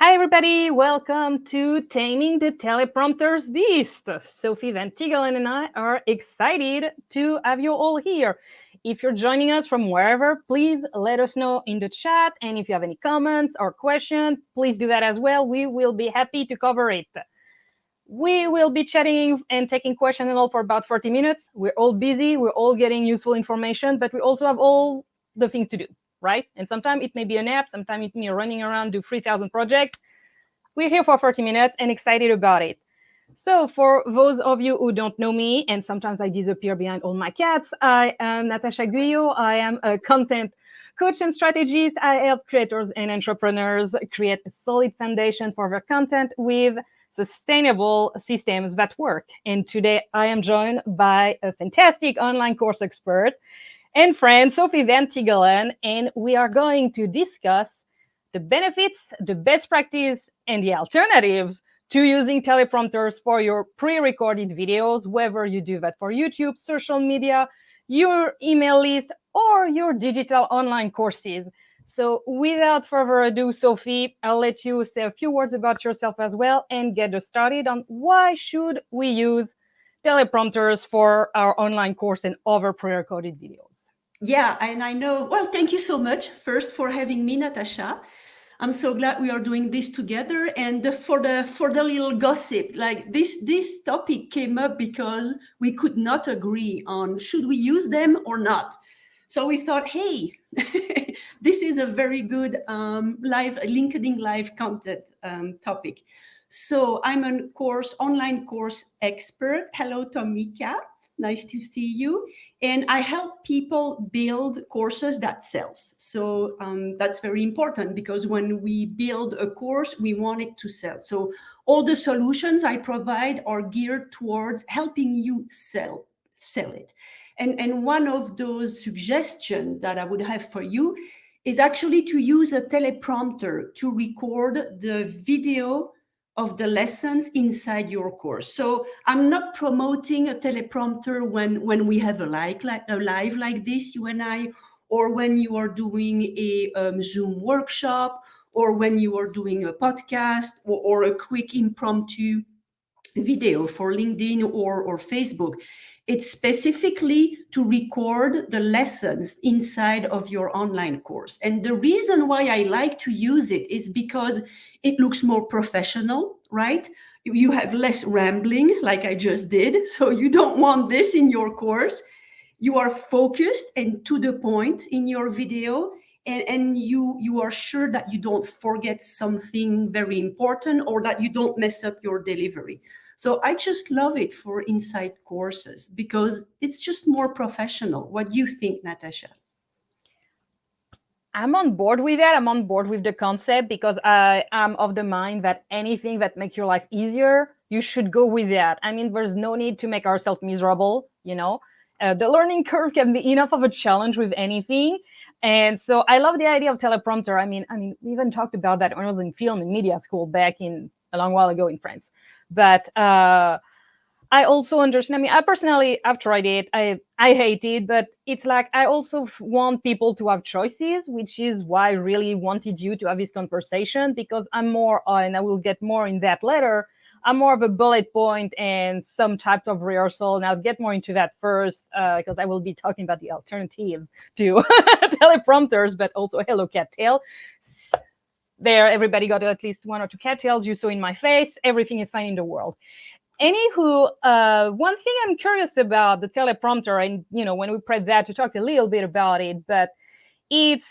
Hi, everybody. Welcome to Taming the Teleprompters Beast. Sophie and Tiggelen and I are excited to have you all here. If you're joining us from wherever, please let us know in the chat. And if you have any comments or questions, please do that as well. We will be happy to cover it. We will be chatting and taking questions and all for about 40 minutes. We're all busy. We're all getting useful information, but we also have all the things to do, right? And sometimes it may be a nap. Sometimes it may be running around, do 3,000 projects. We're here for 40 minutes and excited about it. So for those of you who don't know me, and sometimes I disappear behind all my cats, I am Natasha Guyot. I am a content coach and strategist. I help creators and entrepreneurs create a solid foundation for their content with sustainable systems that work. And today I am joined by a fantastic online course expert and friend, Sophie Van Tiggelen, and we are going to discuss the benefits, the best practice, and the alternatives to using teleprompters for your pre-recorded videos, whether you do that for YouTube, social media, your email list, or your digital online courses. So without further ado, Sophie, I'll let you say a few words about yourself as well and get us started on why should we use teleprompters for our online course and other pre-recorded videos. Yeah, and I know, well, thank you so much first for having me, Natasha. I'm so glad we are doing this together. And for the little gossip, like this topic came up because we could not agree on should we use them or not. So we thought, hey, this is a very good live LinkedIn live content topic. So I'm a online course expert. Hello, Tomika. Nice to see you. And I help people build courses that sells. So that's very important because when we build a course, we want it to sell. So all the solutions I provide are geared towards helping you sell it. And one of those suggestions that I would have for you is actually to use a teleprompter to record the video of the lessons inside your course. So I'm not promoting a teleprompter when we have a live like this, you and I, or when you are doing a Zoom workshop, or when you are doing a podcast, or a quick impromptu video for LinkedIn or Facebook. It's specifically to record the lessons inside of your online course. And the reason why I like to use it is because it looks more professional, right? You have less rambling like I just did. So you don't want this in your course. You are focused and to the point in your video. And you are sure that you don't forget something very important or that you don't mess up your delivery. So I just love it for inside courses because it's just more professional. What do you think, Natasha? I'm on board with that. I'm on board with the concept because I am of the mind that anything that makes your life easier, you should go with that. I mean, there's no need to make ourselves miserable, you know. The learning curve can be enough of a challenge with anything. And so I love the idea of teleprompter. I mean, we even talked about that when I was in film and media school back in a long while ago in France. But I also understand. I mean, I've tried it. I hate it, but it's like I also want people to have choices, which is why I really wanted you to have this conversation because I'm more, and I will get more in that later. I'm more of a bullet point and some type of rehearsal, and I'll get more into that first because I will be talking about the alternatives to teleprompters, but also hello cattail. There, everybody got at least one or two cattails. You saw in my face. Everything is fine in the world. Anywho, one thing I'm curious about the teleprompter, and when we prep that to talk a little bit about it, but it's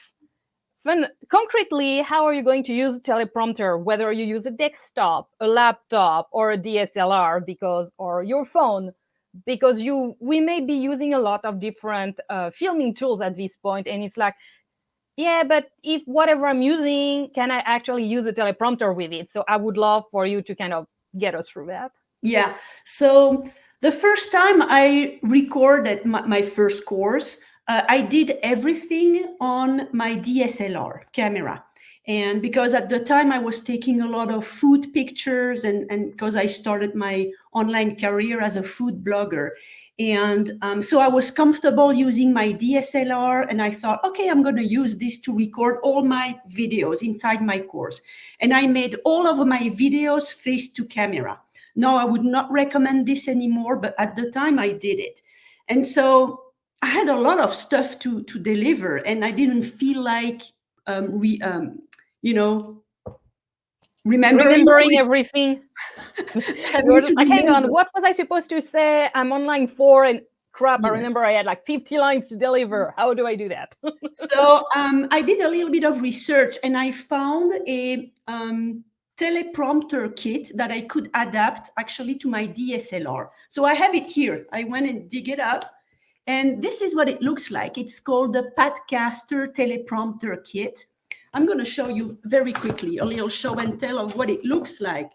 concretely, how are you going to use a teleprompter? Whether you use a desktop, a laptop, or a DSLR, or your phone, because we may be using a lot of different filming tools at this point, and it's like, yeah, but if whatever I'm using, can I actually use a teleprompter with it? So I would love for you to kind of get us through that. Yeah. So the first time I recorded my first course, I did everything on my DSLR camera. And because at the time I was taking a lot of food pictures, and because I started my online career as a food blogger. And so I was comfortable using my DSLR, and I thought, okay, I'm going to use this to record all my videos inside my course. And I made all of my videos face to camera. Now, I would not recommend this anymore, but at the time I did it. And so I had a lot of stuff to deliver, and I didn't feel like, remembering everything. You were just like, hang on, what was I supposed to say? I'm online for, and crap, I remember I had like 50 lines to deliver. How do I do that? So I did a little bit of research, and I found a teleprompter kit that I could adapt actually to my DSLR. So I have it here. I went and dig it up, and this is what it looks like. It's called the Padcaster Teleprompter Kit. I'm going to show you very quickly a little show and tell of what it looks like.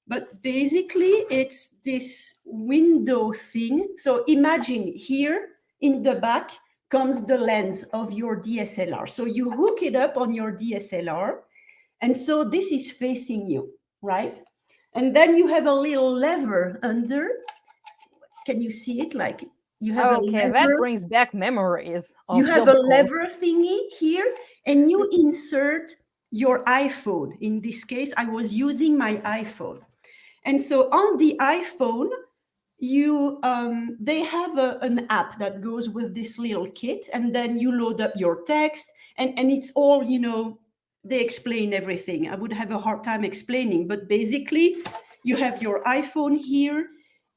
But basically, it's this window thing. So imagine here in the back comes the lens of your DSLR. So you hook it up on your DSLR. And so this is facing you, right? And then you have a little lever under. Can you see it? Like you have a lever. That brings back memories. You have a lever thingy here, and you insert your iPhone. In this case, I was using my iPhone. And so on the iPhone, they have an app that goes with this little kit, and then you load up your text, and it's all, they explain everything. I would have a hard time explaining, but basically you have your iPhone here,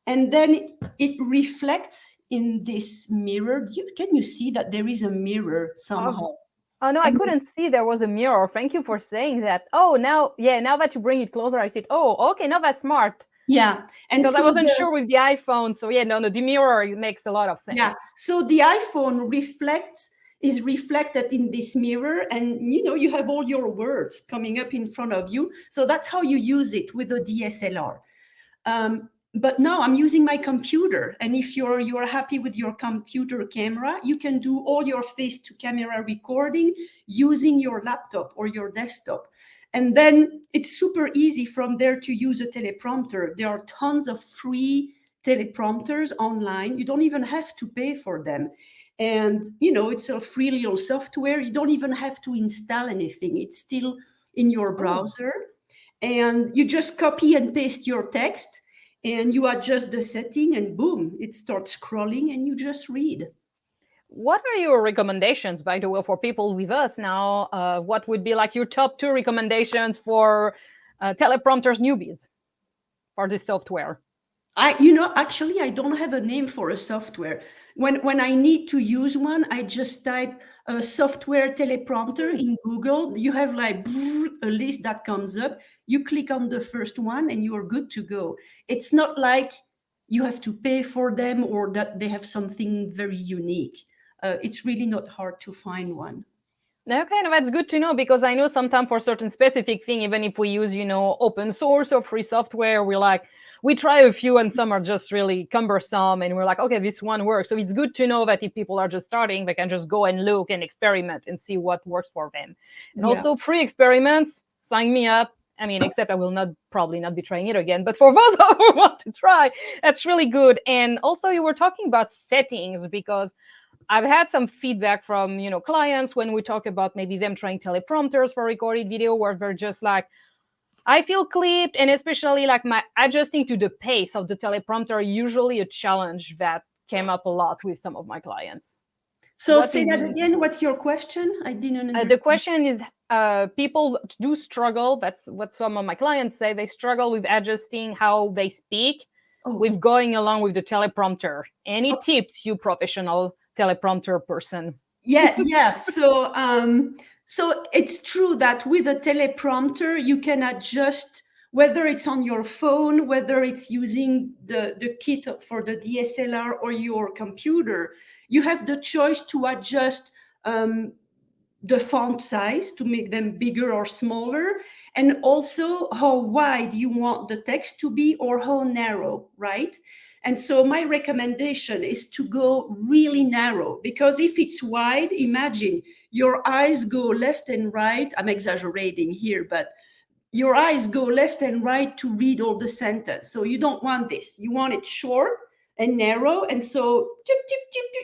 and then it reflects in this mirror. Can you see that there is a mirror somehow? Oh, no, I couldn't see there was a mirror. Thank you for saying that. Oh, now that you bring it closer, I see it. Oh, okay, now that's smart. Yeah. And because I wasn't sure with the iPhone. So the mirror makes a lot of sense. Yeah. So the iPhone is reflected in this mirror, and you have all your words coming up in front of you. So that's how you use it with a DSLR. But now I'm using my computer, and if you're happy with your computer camera, you can do all your face-to-camera recording using your laptop or your desktop. And then it's super easy from there to use a teleprompter. There are tons of free teleprompters online. You don't even have to pay for them. And, it's a free little software. You don't even have to install anything. It's still in your browser. And you just copy and paste your text, and you adjust the setting, and boom, it starts scrolling, and you just read. What are your recommendations, by the way, for people with us now? What would be like your top 2 recommendations for teleprompters newbies for this software? Actually, I don't have a name for a software. When I need to use one, I just type a software teleprompter in Google. You have like a list that comes up. You click on the first one and you're good to go. It's not like you have to pay for them or that they have something very unique. It's really not hard to find one. Okay, no, that's good to know, because I know sometimes for certain specific thing, even if we use, open source or free software, we try a few and some are just really cumbersome, and we're like, okay, this one works. So it's good to know that if people are just starting, they can just go and look and experiment and see what works for them. And also free experiments, sign me up. I mean, except I will probably not be trying it again, but for those who want to try, that's really good. And also you were talking about settings, because I've had some feedback from, clients when we talk about maybe them trying teleprompters for recorded video, where they're just like, I feel clipped, and especially like my adjusting to the pace of the teleprompter, usually a challenge that came up a lot with some of my clients. So say that again. What's your question? I didn't understand. The question is, people do struggle. That's what some of my clients say. They struggle with adjusting how they speak with going along with the teleprompter. Any tips, you professional teleprompter person? Yeah. So it's true that with a teleprompter, you can adjust whether it's on your phone, whether it's using the kit for the DSLR or your computer. You have the choice to adjust the font size to make them bigger or smaller, and also how wide you want the text to be or how narrow, right? And so my recommendation is to go really narrow, because if it's wide, imagine your eyes go left and right. I'm exaggerating here, but your eyes go left and right to read all the sentence. So you don't want this. You want it short and narrow. And so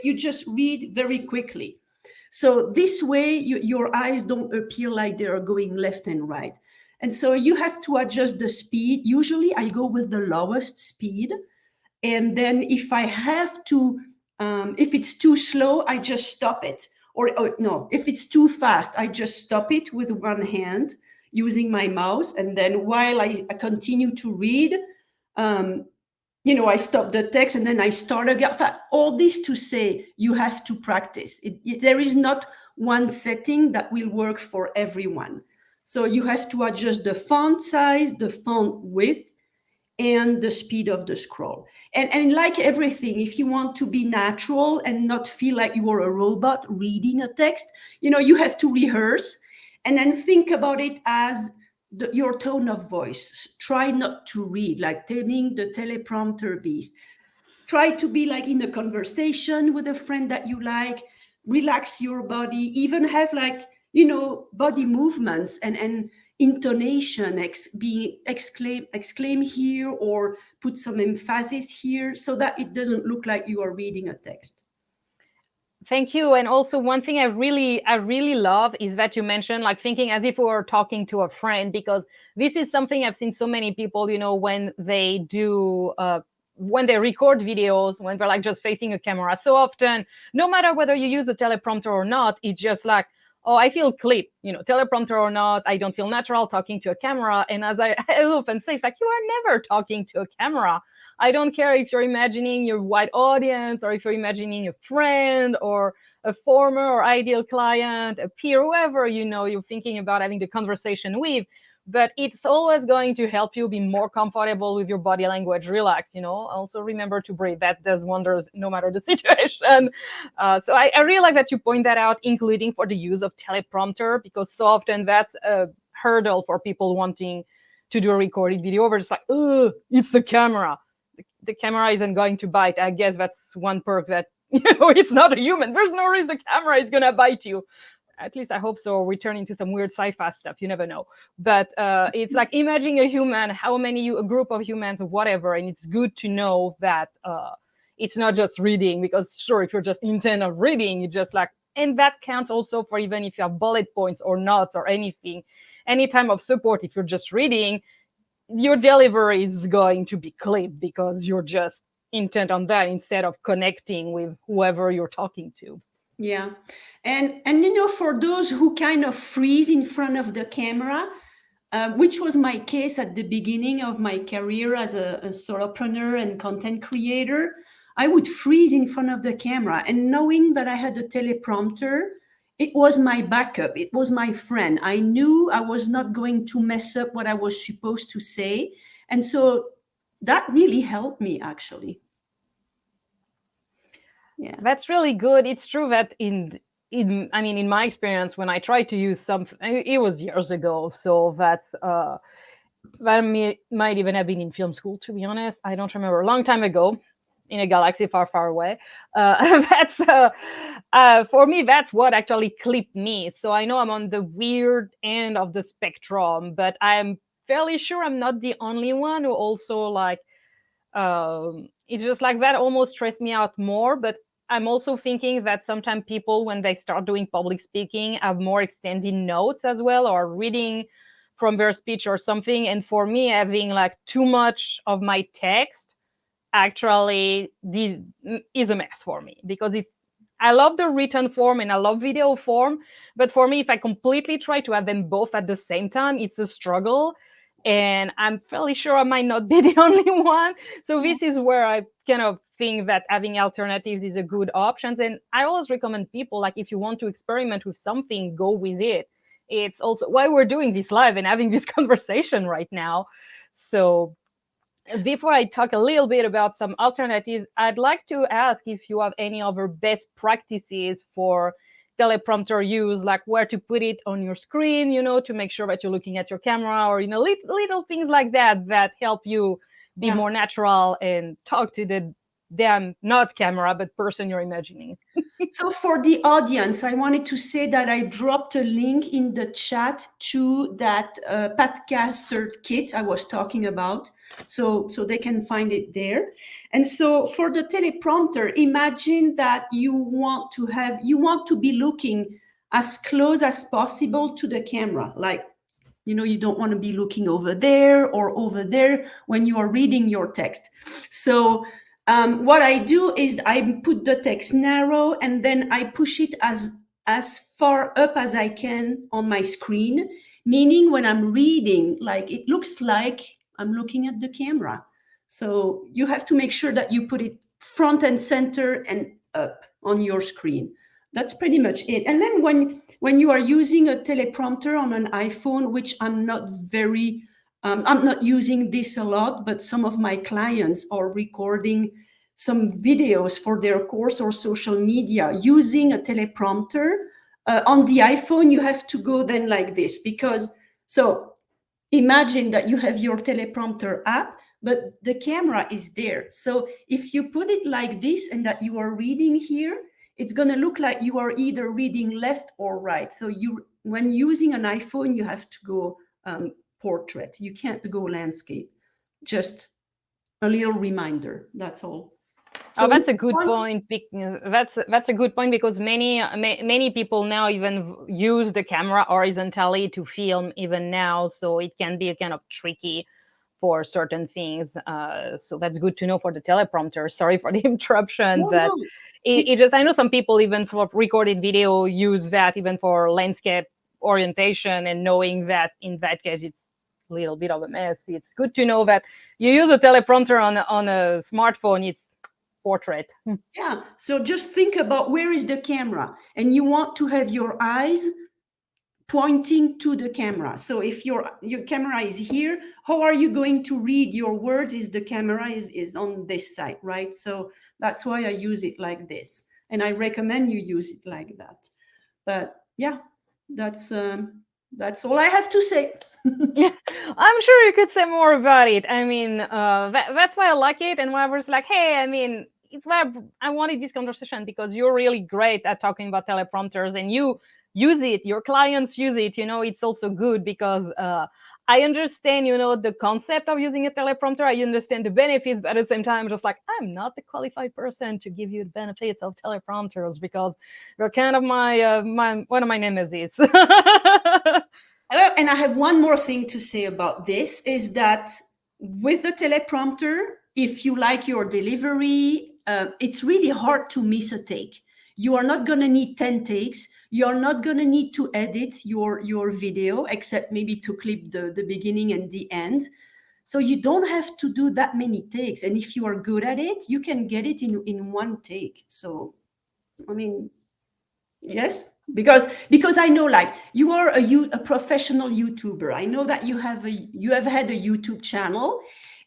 you just read very quickly. So this way, your eyes don't appear like they are going left and right. And so you have to adjust the speed. Usually I go with the lowest speed. And then if I have to, if it's too slow, I just stop it. Or no, if it's too fast, I just stop it with one hand using my mouse. And then while I continue to read, I stop the text and then I start again. All this to say, you have to practice. There is not one setting that will work for everyone. So you have to adjust the font size, the font width, and the speed of the scroll. And like everything, if you want to be natural and not feel like you are a robot reading a text, you have to rehearse and then think about it as your tone of voice. Try not to read like Taming the Teleprompter beast. Try to be like in a conversation with a friend that you like. Relax your body, even have body movements and intonation, exclaim here or put some emphasis here, so that it doesn't look like you are reading a text. Thank you. And also one thing I really love is that you mentioned like thinking as if we were talking to a friend, because this is something I've seen so many people, when they do when they record videos, when they're like just facing a camera. So often, no matter whether you use a teleprompter or not, it's just like, oh, I feel clip, teleprompter or not, I don't feel natural talking to a camera. And as I often say, it's like, you are never talking to a camera. I don't care if you're imagining your wide audience or if you're imagining a friend or a former or ideal client, a peer, whoever you're thinking about having the conversation with. But it's always going to help you be more comfortable with your body language, relax, Also remember to breathe. That does wonders no matter the situation. So I really like that you point that out, including for the use of teleprompter, because so often that's a hurdle for people wanting to do a recorded video. We're just like, oh, it's the camera. The camera isn't going to bite. I guess that's one perk that, it's not a human. There's no reason the camera is going to bite you. At least I hope so. We're turning to some weird sci-fi stuff. You never know. But it's like imagining a human, a group of humans or whatever. And it's good to know that it's not just reading, because sure, if you're just intent of reading, it's just like, and that counts also for even if you have bullet points or notes or anything, any time of support, if you're just reading, your delivery is going to be clipped because you're just intent on that instead of connecting with whoever you're talking to. Yeah. And for those who kind of freeze in front of the camera, which was my case at the beginning of my career as a solopreneur and content creator, I would freeze in front of the camera, and knowing that I had a teleprompter, it was my backup. It was my friend. I knew I was not going to mess up what I was supposed to say. And so that really helped me, actually. Yeah, that's really good. It's true that in my experience, when I tried to use something, it was years ago, so that's that might even have been in film school, to be honest. I don't remember. A long time ago, in a galaxy far, far away. That's for me. That's what actually clipped me. So I know I'm on the weird end of the spectrum, but I'm fairly sure I'm not the only one who also like. It's just like that almost stressed me out more. But I'm also thinking that sometimes people, when they start doing public speaking, have more extended notes as well, or reading from their speech or something. And for me, having like too much of my text actually this is a mess for me, because if I love the written form and I love video form, but for me, if I completely try to have them both at the same time, it's a struggle. And I'm fairly sure I might not be the only one. So this is where I kind of think that having alternatives is a good option. And I always recommend people, like, if you want to experiment with something, go with it. It's also why we're doing this live and having this conversation right now. So before I talk a little bit about some alternatives, I'd like to ask if you have any other best practices for teleprompter use, like where to put it on your screen, to make sure that you're looking at your camera, or little things like that help you be more natural and talk to the damn not camera but person you're imagining. So for the audience, I wanted to say that I dropped a link in the chat to that podcaster kit I was talking about, so they can find it there. And so for the teleprompter, imagine that you want to be looking as close as possible to the camera, like, you don't want to be looking over there or over there when you are reading your text. So what I do is I put the text narrow, and then I push it as far up as I can on my screen, meaning when I'm reading, like, it looks like I'm looking at the camera. So you have to make sure that you put it front and center and up on your screen. That's pretty much it. And then when you are using a teleprompter on an iPhone, which I'm not using this a lot, but some of my clients are recording some videos for their course or social media using a teleprompter. On the iPhone, you have to go then like this, so imagine that you have your teleprompter app, but the camera is there. So if you put it like this and that you are reading here, it's going to look like you are either reading left or right. So when using an iPhone, you have to go portrait. You can't go landscape. Just a little reminder. That's all. So that's a good point. That's a good point, because many people now even use the camera horizontally to film even now. So it can be kind of tricky for certain things. So that's good to know for the teleprompter. Sorry for the interruption, but it just, I know some people even for recorded video use that even for landscape orientation, and knowing that in that case it's a little bit of a mess. It's good to know that you use a teleprompter on a smartphone, it's portrait. Yeah. So just think about where is the camera, and you want to have your eyes pointing to the camera. So if your camera is here, how are you going to read your words if the camera is on this side, right? So that's why I use it like this, and I recommend you use it like that. But yeah, that's all I have to say. Yeah, I'm sure you could say more about it. I mean, that's why I like it, and why I was like, hey, I mean, it's why I wanted this conversation, because you're really great at talking about teleprompters, and you use it, your clients use it. It's also good because I understand, the concept of using a teleprompter. I understand the benefits, but at the same time, just like, I'm not the qualified person to give you the benefits of teleprompters, because they're kind of one of my nemesis. And I have one more thing to say about this, is that with the teleprompter, if you like your delivery, it's really hard to miss a take. You are not going to need 10 takes. You're not going to need to edit your video, except maybe to clip the beginning and the end. So you don't have to do that many takes. And if you are good at it, you can get it in one take. So, I mean, yes, because I know, like, you are a professional YouTuber. I know that you have had a YouTube channel.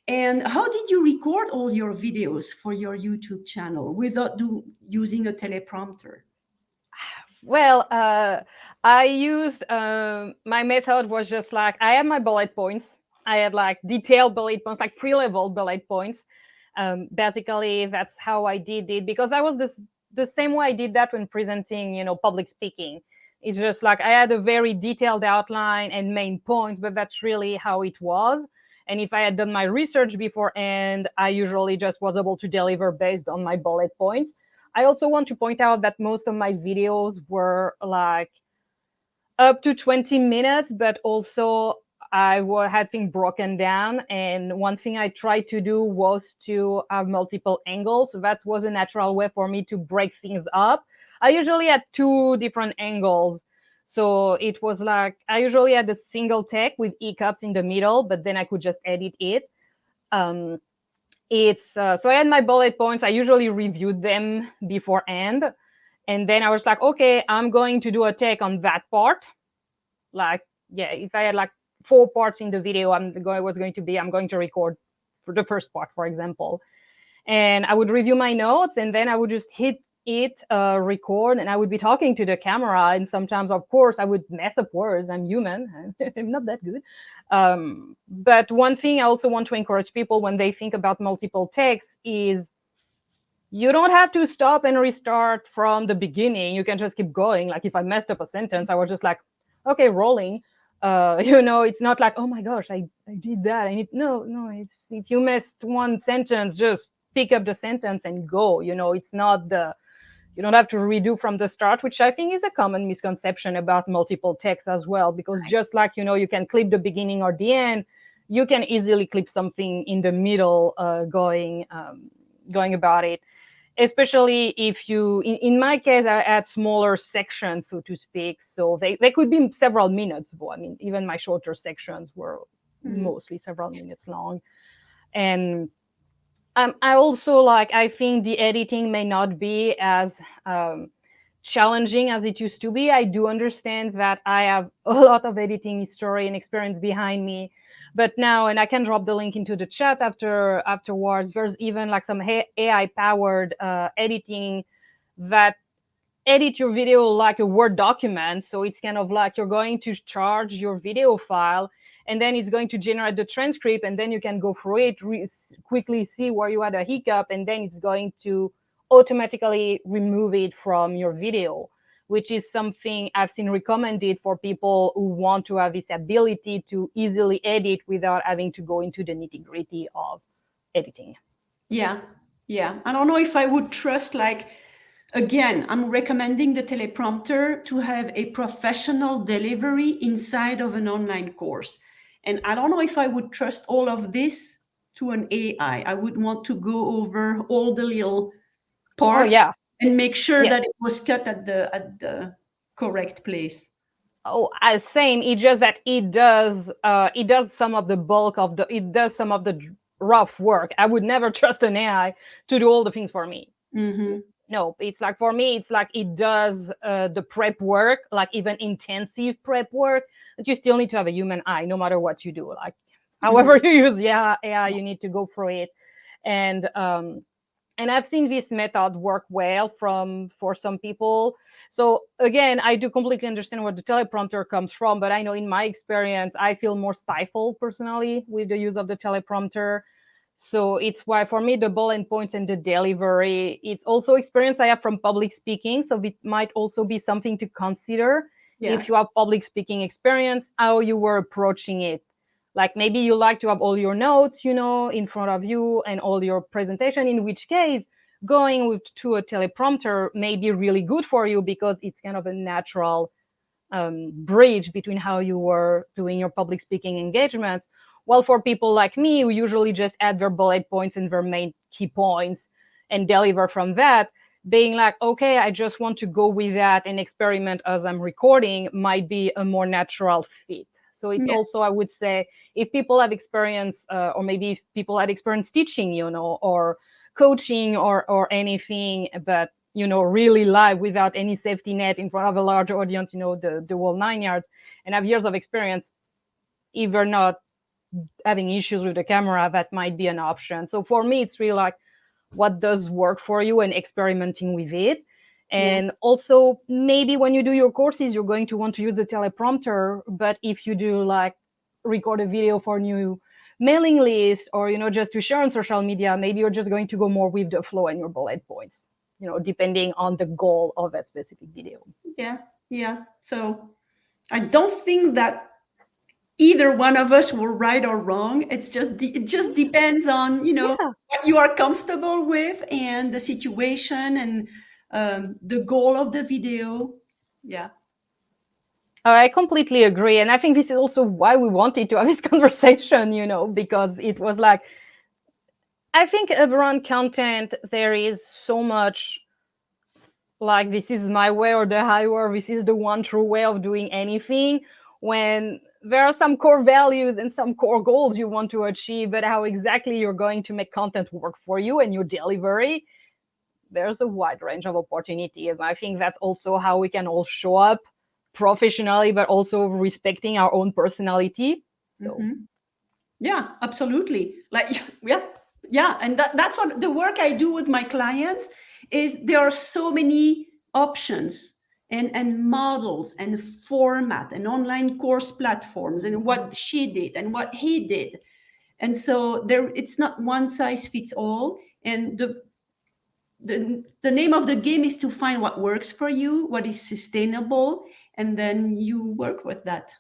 And how did you record all your videos for your YouTube channel without using a teleprompter? Well, I used my method was just like, I had my bullet points. I had like detailed bullet points, like 3-level bullet points. Basically, that's how I did it, because I was the same way I did that when presenting, public speaking. It's just like I had a very detailed outline and main points, but that's really how it was. And if I had done my research beforehand, I usually just was able to deliver based on my bullet points. I also want to point out that most of my videos were like up to 20 minutes, but also had things broken down. And one thing I tried to do was to have multiple angles. So that was a natural way for me to break things up. I usually had 2 different angles. So it was like, I usually had a single take with hiccups in the middle, but then I could just edit it. So I had my bullet points. I usually reviewed them beforehand. And then I was like, okay, I'm going to do a take on that part. Like, yeah, if I had like 4 parts in the video, I'm going to record for the first part, for example. And I would review my notes, and then I would just hit it record, and I would be talking to the camera, and sometimes, of course, I would mess up words. I'm human. I'm not that good. But one thing I also want to encourage people when they think about multiple takes is you don't have to stop and restart from the beginning. You can just keep going. Like if I messed up a sentence, I was just like, okay, rolling. It's not like, oh my gosh, I did that. No, it's if you missed one sentence, just pick up the sentence and go. It's not you don't have to redo from the start, which I think is a common misconception about multiple texts as well, because just like, you can clip the beginning or the end, you can easily clip something in the middle, going about it, especially if you, in my case, I add smaller sections, so to speak. So they could be several minutes. I mean, even my shorter sections were mostly several minutes long. And I also I think the editing may not be as challenging as it used to be. I do understand that I have a lot of editing history and experience behind me, but now, and I can drop the link into the chat afterwards. There's even some AI powered editing that edit your video like a Word document. So it's kind of like you're going to charge your video file, and then it's going to generate the transcript, and then you can go through it, quickly see where you had a hiccup, and then it's going to automatically remove it from your video, which is something I've seen recommended for people who want to have this ability to easily edit without having to go into the nitty-gritty of editing. Yeah. I don't know if I would trust, again, I'm recommending the teleprompter to have a professional delivery inside of an online course. And I don't know if I would trust all of this to an AI. I would want to go over all the little parts and make sure that it was cut at the correct place. Oh, same. It's just that it does some of the bulk of it does some of the rough work. I would never trust an AI to do all the things for me. No, it's like, for me, it's like it does the prep work, like even intensive prep work, but you still need to have a human eye no matter what you do. Like however you use AI, you need to go through it. And I've seen this method work well for some people. So again, I do completely understand where the teleprompter comes from, but I know in my experience, I feel more stifled personally with the use of the teleprompter. So it's why for me, the bullet points and the delivery, it's also experience I have from public speaking. So it might also be something to consider if you have public speaking experience, how you were approaching it. Like maybe you like to have all your notes, in front of you and all your presentation, in which case going to a teleprompter may be really good for you because it's kind of a natural bridge between how you were doing your public speaking engagements. While for people like me, who usually just add their bullet points and their main key points and deliver from that, being like, okay, I just want to go with that and experiment as I'm recording might be a more natural fit. So it's also, I would say, if people have experience, or maybe if people had experience teaching, or coaching or anything, but, really live without any safety net in front of a large audience, the whole 9 yards, and have years of experience, if you're not having issues with the camera, that might be an option. So for me, it's really like what does work for you and experimenting with it. And also, maybe when you do your courses, you're going to want to use the teleprompter. But if you do record a video for a new mailing list, or, just to share on social media, maybe you're just going to go more with the flow and your bullet points, depending on the goal of that specific video. Yeah. So I don't think that either one of us were right or wrong. It just depends on, what you are comfortable with and the situation and the goal of the video. I completely agree. And I think this is also why we wanted to have this conversation, because it was like, I think around content, there is so much like, this is my way or the highway, this is the one true way of doing anything, when there are some core values and some core goals you want to achieve, but how exactly you're going to make content work for you and your delivery, there's a wide range of opportunities. And I think that's also how we can all show up professionally, but also respecting our own personality. So yeah, absolutely. And that's what the work I do with my clients is there are so many options and models and format and online course platforms and what she did and what he did. And so it's not one size fits all. And the name of the game is to find what works for you, what is sustainable, and then you work with that.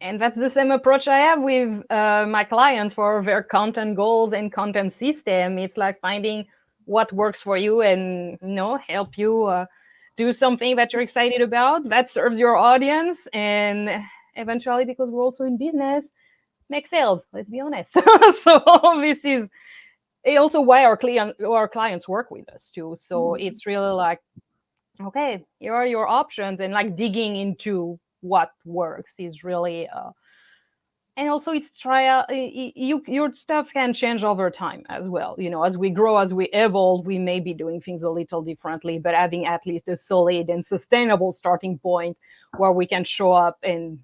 And that's the same approach I have with my clients for their content goals and content system. It's like finding what works for you and help you do something that you're excited about that serves your audience, and eventually, because we're also in business, make sales. Let's be honest. So this is also why our clients work with us too. So it's really like, okay, here are your options, and like digging into what works is really and also it's trial. Your stuff can change over time as well. As we grow, as we evolve, we may be doing things a little differently, but having at least a solid and sustainable starting point where we can show up and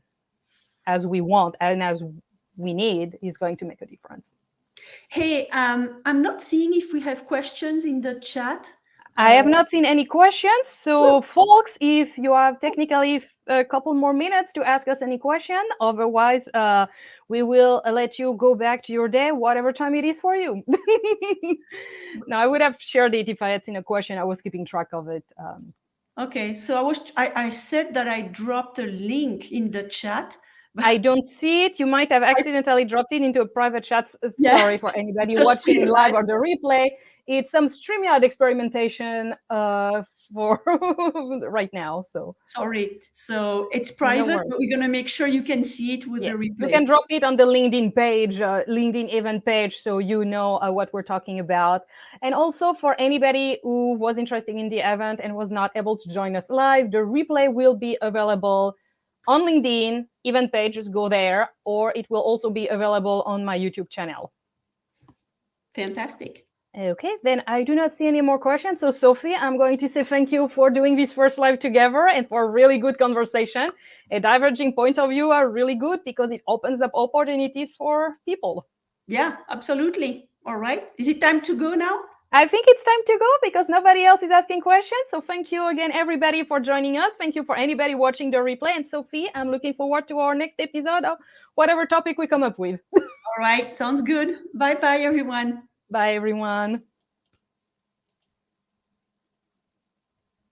as we want and as we need is going to make a difference. Hey, I'm not seeing if we have questions in the chat. I have not seen any questions. So, folks, if you have technically a couple more minutes to ask us any question, otherwise, we will let you go back to your day, whatever time it is for you. Now, I would have shared it if I had seen a question. I was keeping track of it. Okay, so I said that I dropped a link in the chat. I don't see it. You might have accidentally dropped it into a private chat. Yes, sorry for anybody watching live or the replay. It's some StreamYard experimentation for right now. So sorry. So it's private, but we're gonna make sure you can see it with the replay. You can drop it on the LinkedIn page, LinkedIn event page, so you know what we're talking about. And also for anybody who was interested in the event and was not able to join us live, the replay will be available on LinkedIn event page. Just go there, or it will also be available on my YouTube channel. Fantastic. Okay, then I do not see any more questions. So Sophie, I'm going to say thank you for doing this first live together and for a really good conversation. A diverging point of view are really good because it opens up opportunities for people. Yeah, absolutely. All right. Is it time to go now? I think it's time to go because nobody else is asking questions. So thank you again, everybody, for joining us. Thank you for anybody watching the replay. And Sophie, I'm looking forward to our next episode of whatever topic we come up with. All right. Sounds good. Bye-bye, everyone. Bye, everyone.